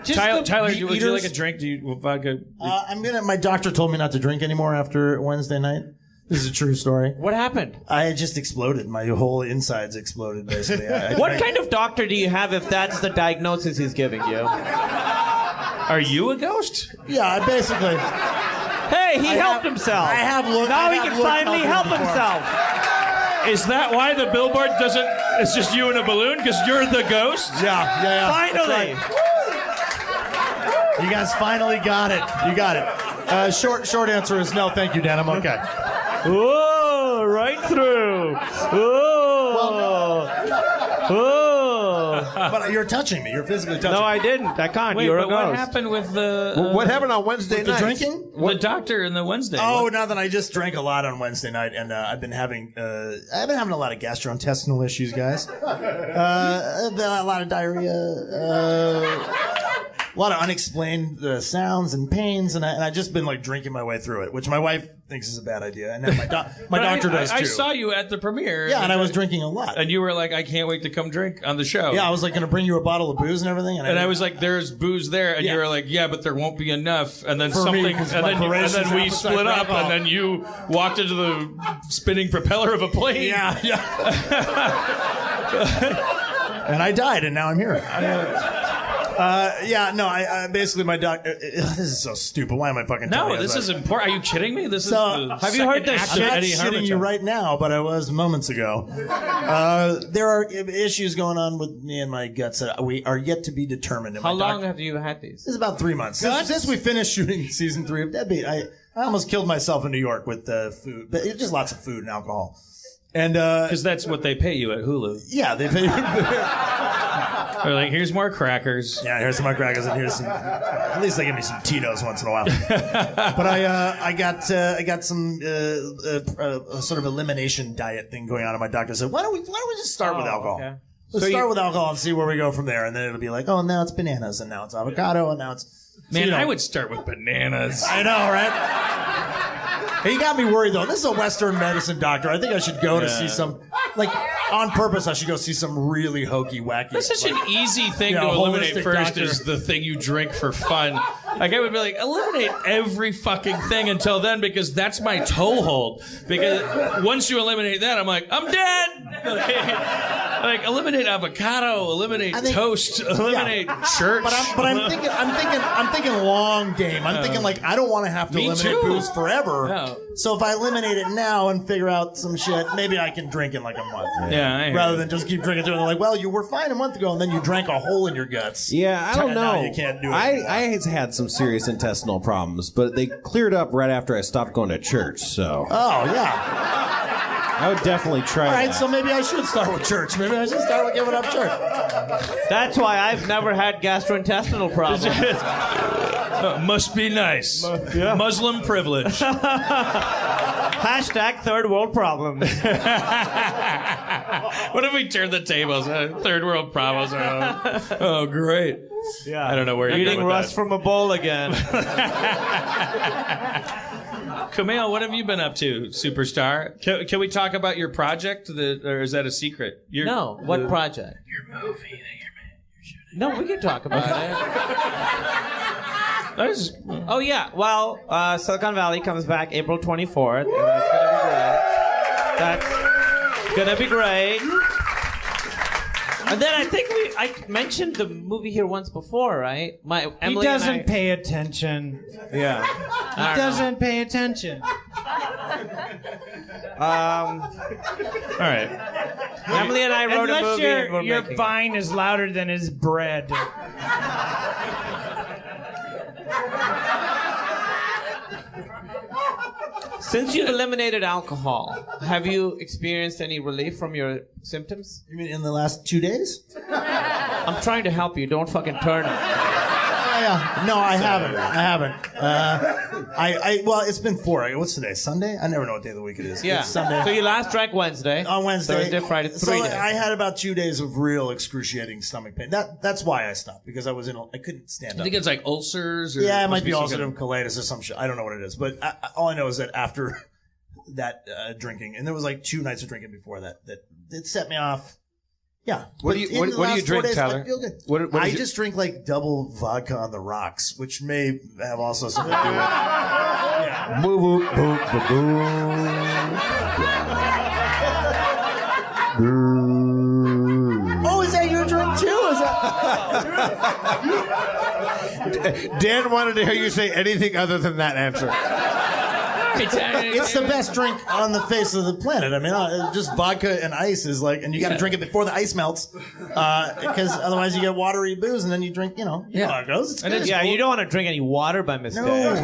Tyler, would you like a drink? Do you vodka? My doctor told me not to drink anymore after Wednesday night. This is a true story. What happened? I just exploded. My whole insides exploded, basically. What kind of doctor do you have if that's the diagnosis he's giving you? Are you a ghost? Yeah, I basically. Hey, he helped himself. I have looked. Now he can finally help himself. Is that why the billboard doesn't... It's just you in a balloon? Because you're the ghost? Yeah. Finally. Right. You guys finally got it. You got it. Short answer is no, thank you, Dan. I'm okay. Whoa, right through. Whoa. Whoa. But you're touching me. You're physically touching me. No, I didn't. I can't. Wait, You're a but ghost. what happened with the... what happened on Wednesday night? The drinking? The doctor and the Wednesday. Oh, nothing. I just drank a lot on Wednesday night, and I've been having a lot of gastrointestinal issues, guys. A lot of diarrhea. A lot of unexplained sounds and pains, and I just been like drinking my way through it, which my wife thinks is a bad idea, and then my doctor does too. I saw you at the premiere. Yeah, and I was drinking a lot. And you were like, I can't wait to come drink on the show. Yeah, I was like going to bring you a bottle of booze and everything, and I was like, there's booze there, and you were like, yeah, but there won't be enough. And then For me, and then we split up, and then you walked into the spinning propeller of a plane. Yeah. And I died, and now I'm here. I basically my doctor. This is so stupid. Why am I fucking? No, this is important. Are you kidding me? This is. Have you heard this shit? I'm not shitting you right now, but I was moments ago. There are issues going on with me and my guts that we are yet to be determined. How long have you had these? This is about 3 months since we finished shooting season 3 of Deadbeat. I almost killed myself in New York with food, but just lots of food and alcohol. And because that's what they pay you at Hulu. Yeah, they pay. They're like, here's more crackers. Yeah, here's some more crackers, and here's some. At least they give me some Tito's once in a while. But I got some sort of elimination diet thing going on, and my doctor said, why don't we just start with alcohol? Okay. Let's start with alcohol and see where we go from there, and then it'll be like, oh, now it's bananas, and now it's avocado, and now it's. Man, I would start with bananas. I know, right? He got me worried, though. This is a Western medicine doctor. I think I should go to see some, on purpose, I should go see some really hokey, wacky. That's such an easy thing to eliminate first is the thing you drink for fun. Like, I would be like, eliminate every fucking thing until then because that's my toehold. Because once you eliminate that, I'm like, I'm dead! Like eliminate avocado, eliminate toast, eliminate church. But I'm thinking long game. I'm thinking like I don't want to have to eliminate booze forever. No. So if I eliminate it now and figure out some shit, maybe I can drink in like a month. Yeah. Rather than just keep drinking through. And they're like, well, you were fine a month ago, and then you drank a hole in your guts. Yeah, I don't know. Now you can't do it. I had some serious intestinal problems, but they cleared up right after I stopped going to church. So. Oh yeah. I would definitely try. All right, so maybe I should start with church. Maybe I should start with giving up church. That's why I've never had gastrointestinal problems. Must be nice. Yeah. Muslim privilege. Hashtag third world problem. What if we turn the tables? Third world problems. Oh, great. Yeah. I don't know where you're eating rust from a bowl again. Kumail, what have you been up to, superstar? Can we talk about your project, or is that a secret? What project? Your movie that you're shooting. No, we can talk about it. Oh, yeah. Well, Silicon Valley comes back April 24th, and that's going to be great. And then I think I mentioned the movie here once before, right? He doesn't pay attention. Yeah. He doesn't pay attention. All right. Emily and I wrote a movie. Unless your vine is louder than his bread. Since you've eliminated alcohol, have you experienced any relief from your symptoms? You mean in the last 2 days? I'm trying to help you. Don't fucking turn it. No, I haven't. Well, it's been 4. What's today? Sunday? I never know what day of the week it is. Yeah. It's Sunday. So you last drank Wednesday. On Wednesday. Thursday, Friday, 3 days. I had about 2 days of real excruciating stomach pain. That's why I stopped, because I couldn't stand up. I think it's like ulcers. Or it might be ulcerative colitis or some shit. I don't know what it is, but all I know is that after that drinking, and there was like 2 nights of drinking before that it set me off Yeah. What do you drink, Tyler? I feel good. What I is it? just drink like double vodka on the rocks, which may have also something to do with it. Boo, boo, boo, boo, boo. Oh, is that your drink too? Is that? Dan wanted to hear you say anything other than that answer. It's the best drink on the face of the planet. I mean, just vodka and ice is like, and you got to drink it before the ice melts, because otherwise you get watery booze, and then you drink, you know how it goes. It's good. Yeah, you don't want to drink any water by mistake. No.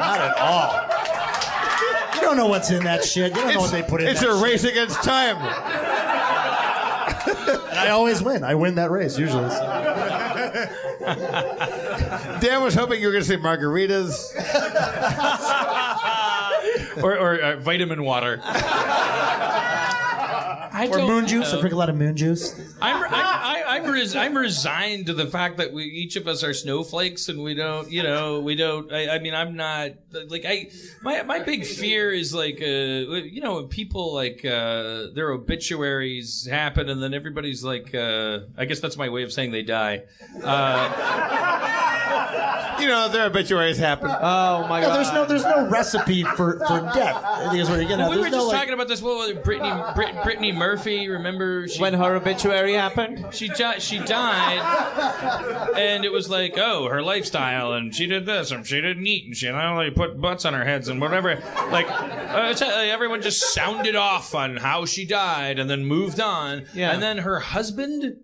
Not at all. You don't know what's in that shit. You don't know what they put in. It's that a shit. race against time. And I always win. I win that race usually. Dan was hoping you were going to say margaritas. or vitamin water. Or moon juice. I drink a lot of moon juice. I'm resigned to the fact that each of us are snowflakes, and we don't. I mean, I'm not like My big fear is like, when people like their obituaries happen, and then everybody's like, I guess that's my way of saying they die. Their obituaries happen. Oh my God! There's no recipe for death. I think is what you're getting at. We were There's no, just like, talking about this. What was it? Brittany Murphy. Remember When her obituary happened? she died, and it was like, oh, her lifestyle, and she did this, and she didn't eat, and she only put butts on her heads, and whatever. Like, everyone just sounded off on how she died, and then moved on. Yeah. And then her husband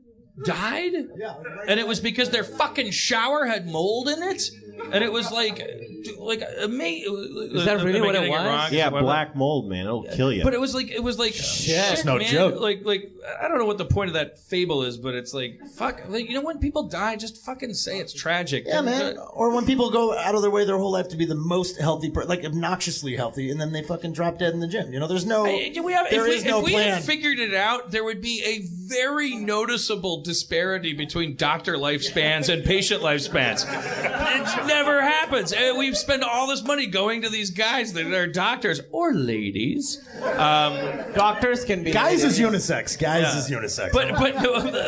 died, and it was because their fucking shower had mold in it, and it was like amazing. Is that really what it was? Yeah, black mold, man. It'll kill you. But it was like shit, That's no man. joke. Like I don't know what the point of that fable is, but it's like fuck. Like, when people die, just fucking say it's tragic. Yeah, man. Or when people go out of their way their whole life to be the most healthy, like obnoxiously healthy, and then they fucking drop dead in the gym. There's no. If we had figured it out, there would be a very noticeable disparity between doctor lifespans and patient lifespans. It never happens. We spend all this money going to these guys that are doctors or ladies. Doctors can be. Guys is unisex. Guys is unisex. But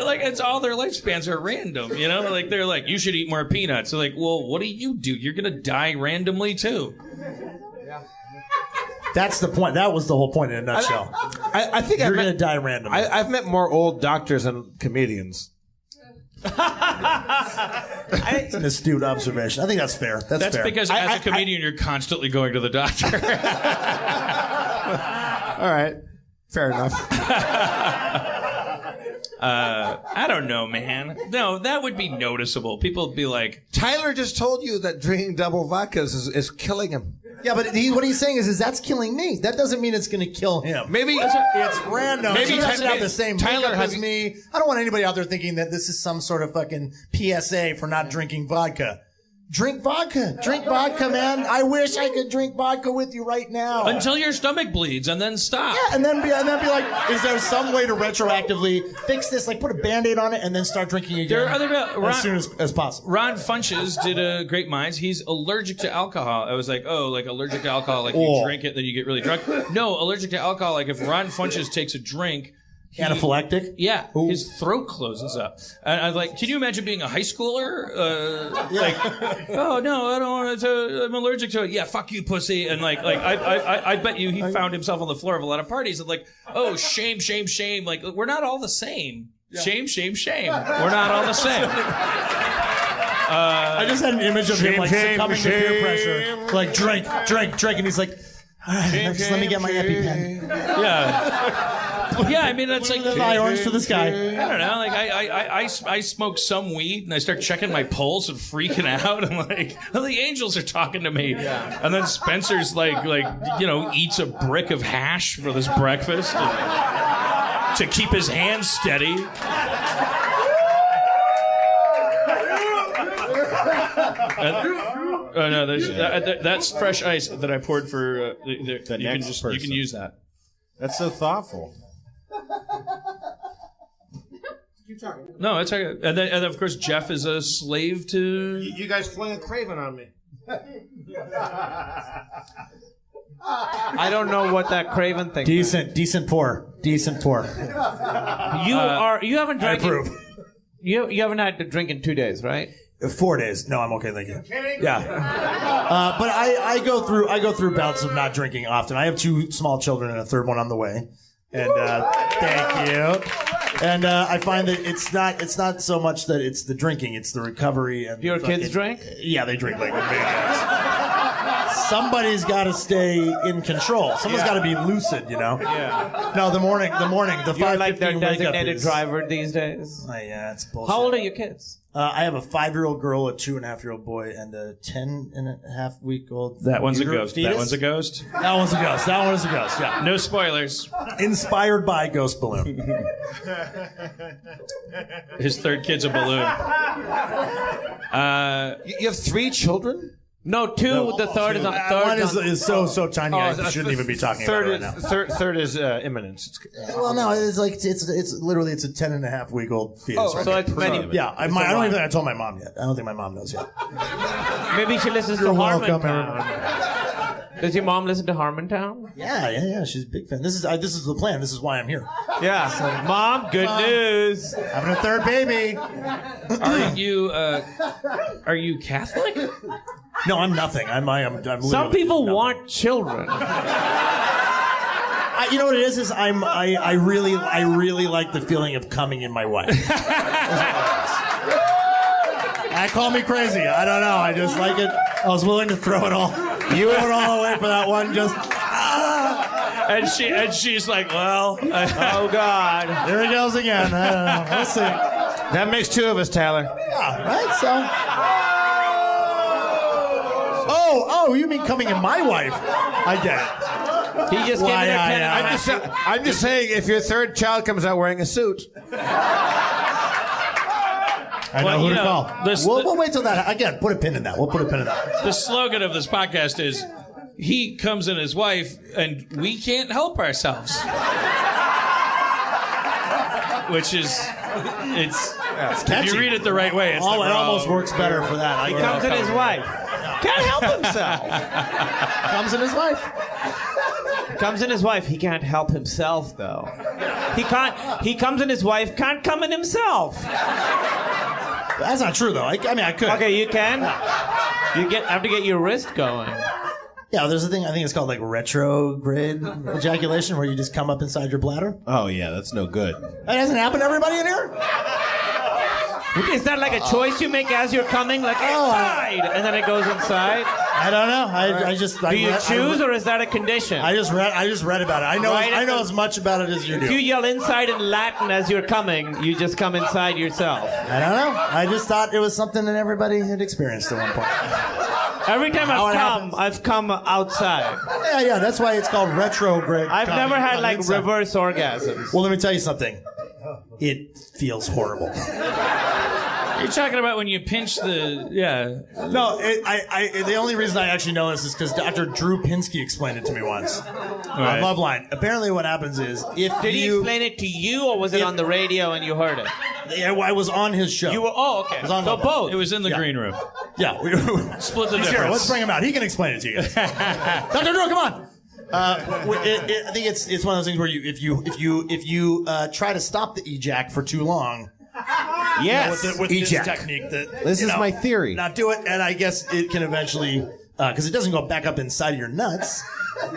like, it's all their lifespans are random. Like, they're like, you should eat more peanuts. They're like, well, what do? You're gonna die randomly too. That's the point. That was the whole point in a nutshell. I think You're going to die randomly. I've met more old doctors than comedians. It's an astute observation. I think that's fair. That's fair. Because as a comedian, you're constantly going to the doctor. All right. Fair enough. I don't know, man. No, that would be noticeable. People would be like, Tyler just told you that drinking double vodkas is killing him. Yeah, but what he's saying is that's killing me. That doesn't mean it's going to kill him. Maybe it's random. Maybe he doesn't have the same Tyler makeup has as me. I don't want anybody out there thinking that this is some sort of fucking PSA for not drinking vodka. Drink vodka. Drink vodka, man. I wish I could drink vodka with you right now. until your stomach bleeds, and then stop. Yeah, and then be like, is there some way to retroactively fix this? Like, put a Band-Aid on it and then start drinking again There are other as soon as possible. Ron Funches did a Great Minds. He's allergic to alcohol. I was like, oh, like allergic to alcohol, like you drink it, then you get really drunk. No, allergic to alcohol, like if Ron Funches takes a drink, Anaphylactic? Yeah, his throat closes up. And I was like, can you imagine being a high schooler? Like, oh no, I don't want to. I'm allergic to it. Yeah, fuck you, pussy. And like I bet you he found himself on the floor of a lot of parties and like, oh, shame, shame, shame. Like, we're not all the same. Yeah. Shame, shame, shame. We're not all the same. I just had an image of him like succumbing to peer pressure. Like, drink, and he's like, all right, just let me get my EpiPen. Yeah. Yeah, I mean, that's like fly orange to the sky. I don't know. Like, I smoke some weed and I start checking my pulse and freaking out. I'm like, oh, the angels are talking to me. Yeah. And then Spencer's like eats a brick of hash for this breakfast to keep his hands steady. Oh no, that's fresh ice that I poured for. You can use that. That's so thoughtful. Keep talking. No, it's okay. And then of course Jeff is a slave to. You guys fling a craven on me. I don't know what that Craven thing is. Decent pour. You haven't drank. I approve. You haven't had to drink in 2 days, right? 4 days. No, I'm okay, thank you. Yeah. But I go through bouts of not drinking often. I have 2 small children and a third one on the way. And thank you. And I find that it's not so much that it's the drinking, it's the recovery. And do your kids drink? Yeah, they drink like maniacs. Somebody's got to stay in control. Someone's got to be lucid, you know. Yeah. No, the morning. The You're like their 5:15 wake up designated is. driver these days. Yeah, it's bullshit. How old are your kids? I have a 5-year-old girl, a 2.5-year-old boy, and a 10.5-week-old. That one's a fetus. ghost. That one's a ghost. That one's a ghost. That one is a ghost. Yeah. No spoilers. Inspired by Ghost Balloon. His third kid's a balloon. You have 3 children? No, 2. The third is on. One is so tiny. I shouldn't even be talking about it right now. Third is imminent. Well, no, it's like it's literally it's a 10.5-week-old fetus. So it's many. Yeah, I don't even think I told my mom yet. I don't think my mom knows yet. Maybe she listens to You're welcome, Harmontown. Does your mom listen to Harmontown? Yeah. She's a big fan. This is the plan. This is why I'm here. Yeah. Mom, good news. Having a third baby. Are you Catholic? No, I'm nothing. I'm Some people nothing. want children. You know what it is I really like the feeling of coming in my wife. Call me crazy. I don't know. I just like it. I was willing to throw it all. You went all away for that one. Just. And she's like, well, Oh God. There he goes again. I don't know. We'll see. That makes 2 of us, Tyler. Yeah, right. So. Oh, you mean coming in my wife? I get it. He just gave me their 10. I'm just saying, if your third child comes out wearing a suit. I know who to call. We'll wait till that. Again, put a pin in that. We'll put a pin in that. The slogan of this podcast is, he comes in his wife, and we can't help ourselves. Which is, it's if you read it the right way, it's it almost works better for that. He comes in his wife. Can't help himself. Comes in his wife. Comes in his wife. He can't help himself, though. He comes in his wife. Can't come in himself. That's not true, though. I mean, I could. Okay, you can. You have to get your wrist going. Yeah, there's a thing. I think it's called like retrograde ejaculation, where you just come up inside your bladder. Oh yeah, that's no good. That hasn't happened to everybody in here. Is that like a choice you make as you're coming, like inside, and then it goes inside? I don't know. I just. Do you choose, or is that a condition? I just read about it. I know as much about it as you do. If you yell inside in Latin as you're coming, you just come inside yourself. I don't know. I just thought it was something that everybody had experienced at one point. Every time I've come outside. Yeah. That's why it's called retrograde. I've never had like reverse orgasms. Well, let me tell you something. It feels horrible. You're talking about when you pinch the, No, the only reason I actually know this is because Dr. Drew Pinsky explained it to me once on Loveline. Apparently what happens is Did he explain it to you, or was it on the radio and you heard it? I was on his show. You were, okay. So Loveline. both. it was in the green room. Yeah. Split the He's difference. here. Let's bring him out. He can explain it to you guys. Dr. Drew, come on. I think it's one of those things where if you try to stop the ejac for too long. Yes. With this technique. This is my theory. Not do it, and I guess it can eventually, because it doesn't go back up inside of your nuts.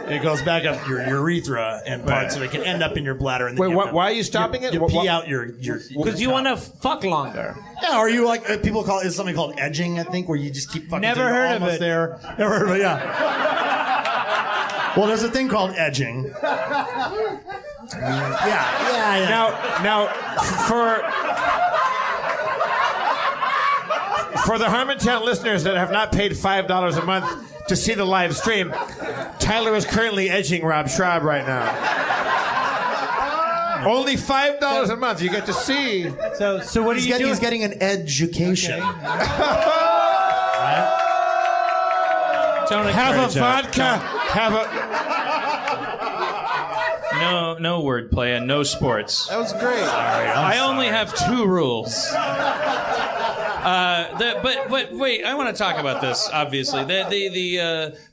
It goes back up your urethra and parts of it can end up in your bladder. And then Wait, why are you stopping it? You pee out your. Because you want to fuck longer. Yeah, or you like people call it something called edging. I think where you just keep fucking. Never heard of it. There. Never heard of it. Yeah. Well, there's a thing called edging. Yeah. Now, for the Harmontown listeners that have not paid $5 a month to see the live stream, Tyler is currently edging Rob Schraub right now. Only $5 a month. You get to see. So what are you doing? He's getting an education. Don't Have a encourage that. vodka. Have a. No wordplay and no sports. That was great. I only have 2 rules. But wait, I want to talk about this. Obviously,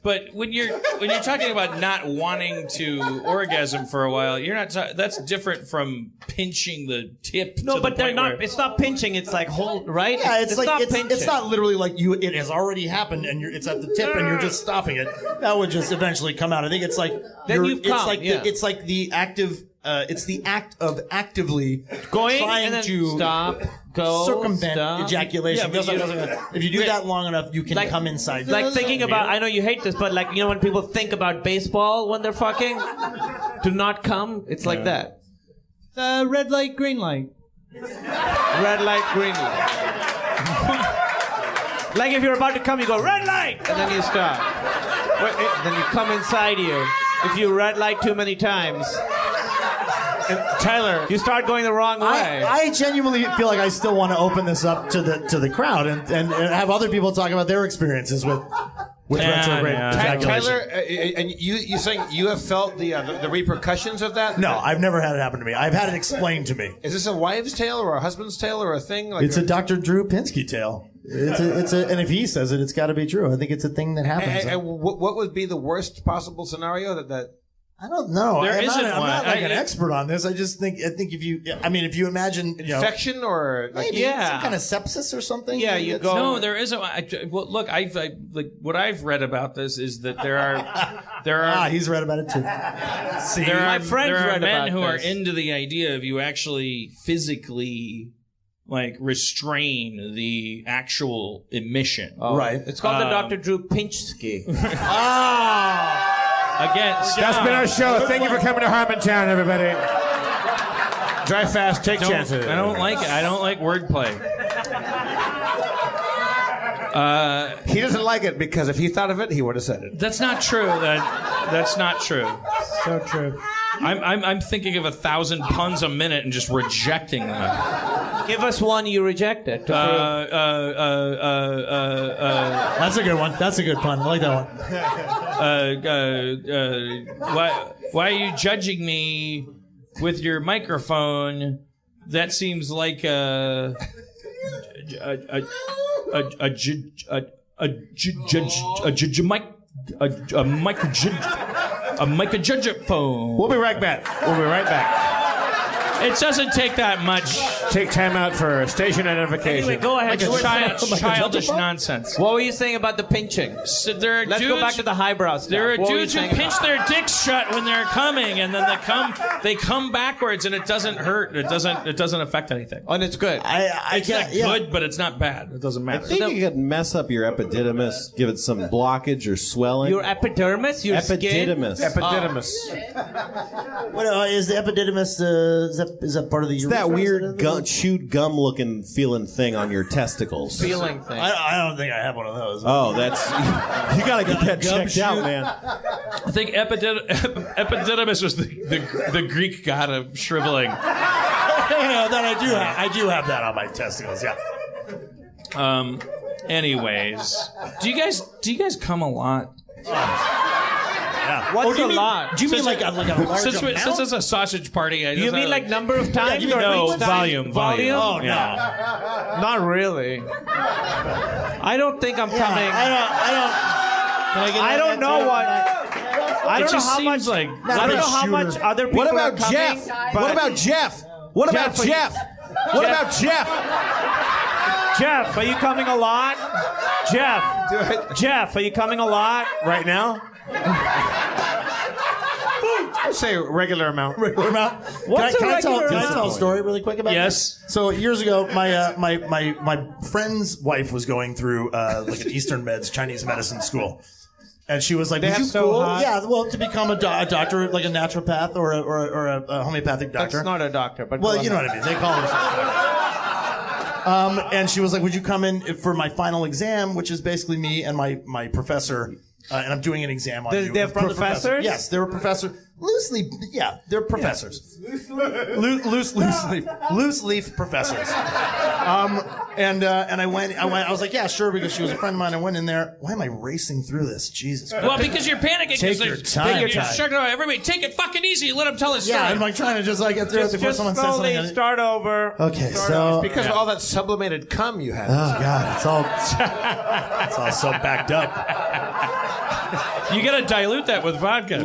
but when you're talking about not wanting to orgasm for a while, you're not. That's different from pinching the tip. No, to but the they're point not. where- It's not pinching. It's like hold right. Yeah, it's like not it's pinching. not literally like you. It has already happened, and it's at the tip, and you're just stopping it. That would just eventually come out. I think it's like Then you're- you've come, it's like the active. It's the act of actively going trying and then to stop, go, circumvent stop. ejaculation. Yeah, but if you do that long enough, you can Like- come inside. Like thinking about, I know you hate this, but like, you know, when people think about baseball when they're fucking, do not come, it's like that. Red light, green light. Red light, green light. Like if you're about to come, you go, red light! And then you stop. Then you come inside you. If you red light too many times, Tyler, you start going the wrong way. I genuinely feel like I still want to open this up to the crowd and have other people talk about their experiences with retrograde ejaculation. Tyler, and you saying you have felt the repercussions of that? No, I've never had it happen to me. I've had it explained to me. Is this a wives' tale or a husband's tale or a thing? Like It's a Dr. Drew Pinsky tale. And if he says it, it's got to be true. I think it's a thing that happens. And what would be the worst possible scenario that? I don't know. There I'm isn't not, I'm not one. like an expert on this. I think if you imagine Infection or like, maybe some kind of sepsis or something. Yeah, you It's- go- No, there isn't. Well, look, like what I've read about this is that there are he's read about it too. See, there My are friends there are read men about who are this. into the idea of you actually physically like restrain the actual emission. right. It's called the Dr. Drew Pinchski. Again, That's been our show. Thank you for coming to Harmontown, everybody. Drive fast, take chances. I don't like it. I don't like wordplay. He doesn't like it because if he thought of it, he would have said it. That's not true. That's not true. So true. I'm thinking of 1,000 puns a minute and just rejecting them. Give us one you rejected. That's a good one. That's a good pun. I like that one. Why are you judging me with your microphone? That seems like a microphone. We'll be right back. It doesn't take that much. Take time out for station identification. Anyway, go ahead. Childish nonsense. What were you saying about the pinching? So there are Let's dudes, go back to the highbrow stuff. There are What were you dudes who saying pinch about- their dicks shut when they're coming, and then they come backwards, and it doesn't hurt. It doesn't affect anything. And it's good. It's not good, but it's not bad. It doesn't I matter. think you could mess up your epididymis, give it some blockage or swelling. Your epidermis? Your skin? epididymis. Epididymis. What is the epididymis? Is that part of the? It's that weird chewed gum looking feeling thing on your testicles. Feeling thing. I don't think I have one of those. Oh, that's you gotta get that checked out, man. I think epididymis was the Greek god of shriveling. That I do have that on my testicles. Yeah. Anyways, do you guys come a lot? What's do you a mean- lot? Do you mean like a large Since amount? it's a sausage party, You mean like number of times? you mean or no each time? volume? Oh no. Yeah. Not really. I don't think I'm coming. I don't know what. I don't know just how much. seems like I don't know how much other people What are about coming. Jeff? but- What about Jeff? What about Jeff, Jeff? What about Jeff? Jeff? Are you coming a lot? Jeff, are you coming a lot? Right now? I'd say regular amount. What's Can a I tell regular? a story really quick about Yes. this? So years ago, my friend's wife was going through like an Eastern Meds Chinese medicine school, and she was like, "Would have you so hot? Yeah, well, to become a doctor, like a naturopath or a homeopathic doctor." That's not a doctor, but Well, go you know ahead. what I mean. They call themselves. And she was like, "Would you come in for my final exam, which is basically me and my professor, and I'm doing an exam on you." They're in front of the professor. professors? Yes, they're a professor. Loosely, yeah, they're professors. Loose leaf professors. And I went. I was like, yeah, sure, because she was a friend of mine. I went in there. Why am I racing through this? Jesus. Well, because you're panicking. Take your time. Everybody, take it fucking easy. Let him tell his story. Yeah, I'm like trying to just like get through it before someone says something. Start over. Okay, so because of all that sublimated cum you had. Oh God, it's all so backed up. You gotta dilute that with vodka.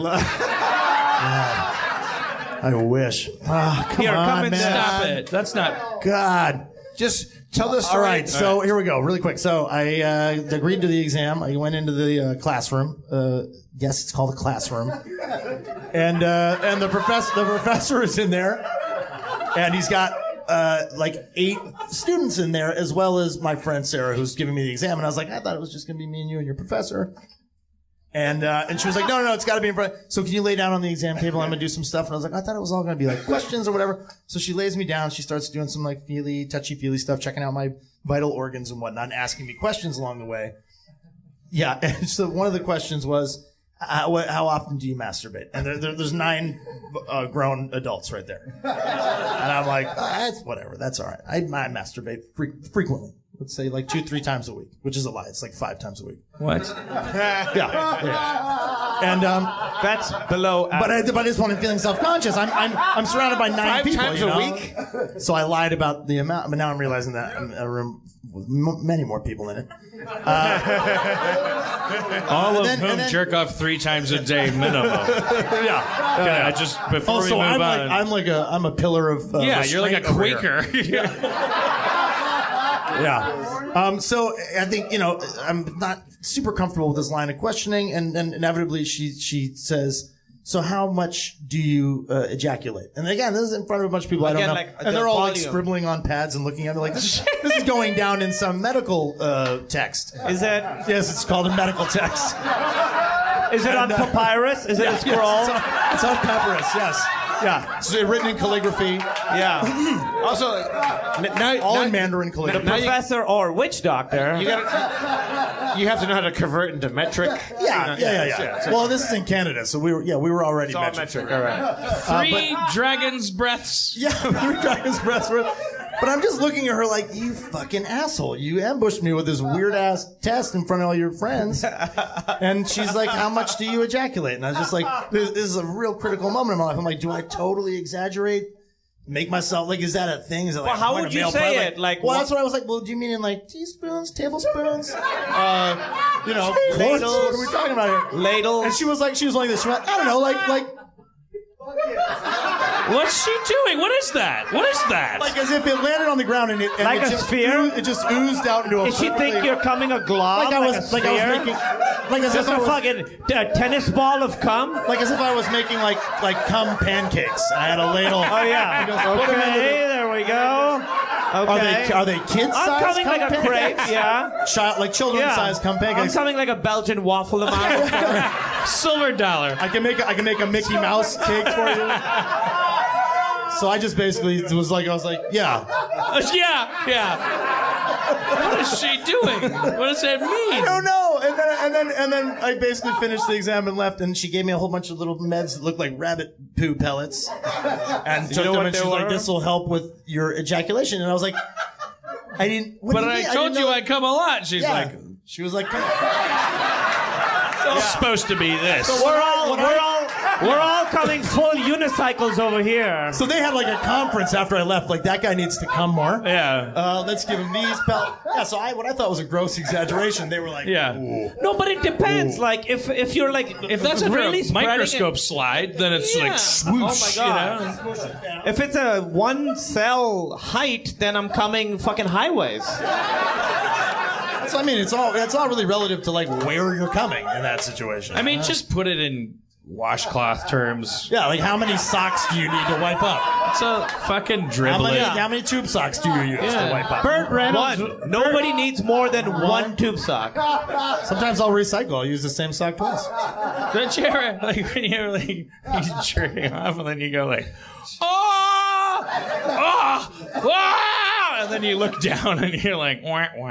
I wish. Oh, come on, man. Stop it. That's not. God. Just tell the story. All right, so here we go, really quick. So I agreed to the exam. I went into the classroom. Yes, it's called a classroom. And the professor is in there, and he's got like 8 students in there, as well as my friend Sarah, who's giving me the exam. And I was like, I thought it was just gonna be me and you and your professor. And she was like, no, it's got to be in front. So can you lay down on the exam table? I'm going to do some stuff. And I was like, I thought it was all going to be like questions or whatever. So she lays me down. She starts doing some like touchy-feely stuff, checking out my vital organs and whatnot, and asking me questions along the way. Yeah. And so one of the questions was, how often do you masturbate? And there's 9 grown adults right there. And I'm like, that's whatever. That's all right. I masturbate frequently. Let's say like 2-3 times a week, which is a lie. It's like 5 times a week. What? Yeah. And that's below. But I just wasn't feeling self-conscious. I'm surrounded by 9 people. 5 times a week. So I lied about the amount, but now I'm realizing that I'm in a room with many more people in it. All of whom jerk off 3 times a day minimum. Yeah. Okay, I just before we move on. I'm a pillar of. You're like a Quaker. Yeah. So I think, I'm not super comfortable with this line of questioning, and inevitably she says, so how much do you ejaculate? And again, this is in front of a bunch of people I don't know. And they're all like scribbling on pads and looking at me like, this is going down in some medical text. Is that? Yes, it's called a medical text. Is it on papyrus? Is it a scroll? Yes, it's on papyrus, yes. Yeah, it's written in calligraphy. Yeah. Also, all in Mandarin calligraphy. The professor or witch doctor. You have to know how to convert into metric. Yeah. Well, this is in Canada, so we were already it's all metric. All right. 3 dragon's breaths. Yeah, 3 dragon's breaths. But I'm just looking at her like, you fucking asshole. You ambushed me with this weird-ass test in front of all your friends. And she's like, how much do you ejaculate? And I was just like, this is a real critical moment in my life. I'm like, do I totally exaggerate? Make myself, like, is that a thing? Is it like, well, how would you say it? Like, well, that's what I was like, well, do you mean in like teaspoons, tablespoons? Quarts? What are we talking about here? Ladles? And she was like this. She went, I don't know, like. What's she doing? What is that? Like as if it landed on the ground and like a sphere? It just oozed out into a. Did she think you're coming a glob? Like I was making. Like as just if a fucking tennis ball of cum? Like as if I was making like cum pancakes. I had a ladle. Oh yeah. Okay, there we go. Okay. Are they kids-sized? I'm coming like a crepe, yeah. Like children-sized cum pancakes. I'm coming like a Belgian waffle amount. Silver dollar. I can make a Mickey Mouse cake for you. So I just basically was like, yeah. What is she doing? What does that mean? I don't know. And then I basically finished the exam and left, and she gave me a whole bunch of little meds that looked like rabbit poo pellets. And took them, and she's like, this will help with your ejaculation. And I was like, I didn't. But I told you I come a lot. She was like, it's supposed to be this. So we're all coming full unicycles over here. So they had like a conference after I left. Like, that guy needs to come more. Yeah. Let's give him these pellets. Yeah. So what I thought was a gross exaggeration, they were like, yeah. Ooh. No, but it depends. Like if you're like if that's really a microscope slide, then it's like swoosh. Oh my god. If it's a 1 cell height, then I'm coming fucking highways. So I mean, it's all really relative to like where you're coming in that situation. I mean, just put it in washcloth terms. Yeah, like how many socks do you need to wipe up? It's a fucking dribble. How many tube socks do you use to wipe up? Burt Reynolds. One. Nobody needs more than one tube sock. Sometimes I'll recycle. I'll use the same sock twice. Don't you ever, like, when you're like, you're jerking off and then you go like, oh, and then you look down and you're like, wah, wah.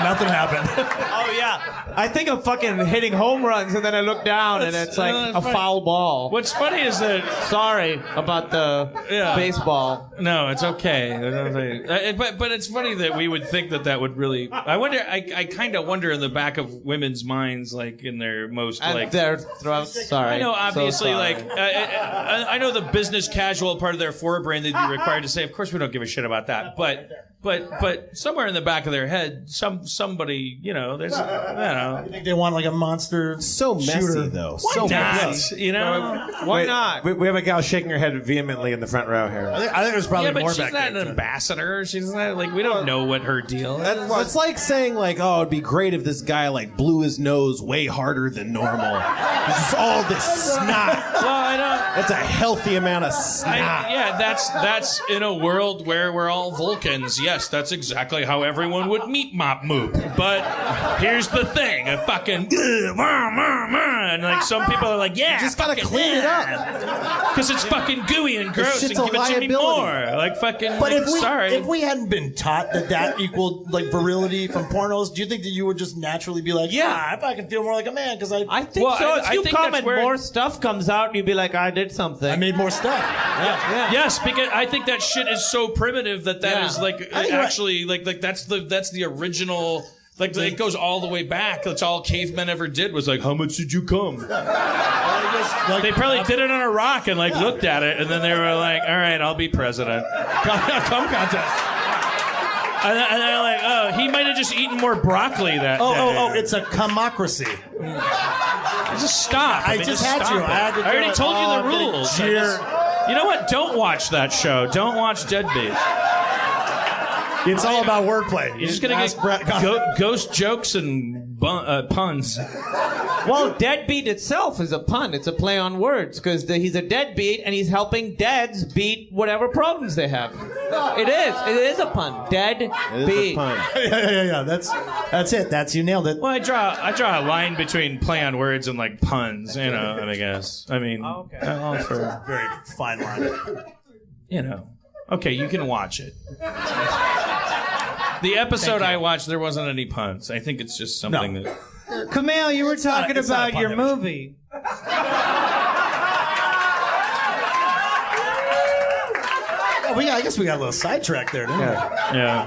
Nothing happened. Oh yeah, I think I'm fucking hitting home runs, and then I look down and it's like a foul ball. What's funny is that Sorry about the baseball. no, it's okay. But it's funny that we would think that would really. I wonder. I kind of wonder in the back of women's minds, like in their most And like. their throats. Sorry. I know, obviously, So sorry. like I know the business casual part of their forebrain they'd be required to say. Of course, we don't give a shit about that. But somewhere in the back of their head, somebody, there's, I think they want like a monster. So messy, shooter. though. Why So not? messy. Why not? We have a gal shaking her head vehemently in the front row here. I think there's probably Yeah, but more she's back not there. an ambassador. She's not like we don't know what her deal is. Well, it's like saying, like, oh, it'd be great if this guy, like, blew his nose way harder than normal. It's just all this snot. Well, I don't. That's a healthy amount of snot. That's in a world where we're all Vulcans. Yes, that's exactly how everyone would meet Mop Moop. But here's the thing: a fucking and like some people are like, yeah, You just gotta clean it up. because it's fucking gooey and gross, shit's and a give it to me liability. more. Like fucking. But like, if sorry. we hadn't been taught that equaled like virility from pornos, do you think that you would just naturally be like, yeah, if I can feel more like a man because I think Well, so. I If you think come that's and where- more stuff comes out, you'd be like, I did something. I made more stuff. Yeah. Yes, because I think that shit is so primitive that is like I think you're actually like that's the original. Like it goes all the way back. That's all cavemen ever did was like, how much did you come? They probably did it on a rock and like looked at it, and then they were like, all right, I'll be president. Come contest. And they're like, oh, he might have just eaten more broccoli that day. Oh, it's a cummocracy. Just stop. I just had stop to. it. I had to do already it. told you I'm the gonna rules. cheer. You know what? Don't watch that show. Don't watch Deadbeat. It's all about wordplay. You're just gonna Ask get Brett Conner. ghost jokes and puns. Well, deadbeat itself is a pun. It's a play on words because he's a deadbeat and he's helping dads beat whatever problems they have. It is. It is a pun. Deadbeat. It is a pun. Yeah. That's it. You nailed it. Well, I draw a line between play on words and like puns. I guess. I mean, all for Very fine line. Okay, you can watch it. The episode I watched, there wasn't any puns. I think it's just something that. Kumail, you were talking it's not a about pun your image. movie. I guess we got a little sidetracked there, didn't we? Yeah.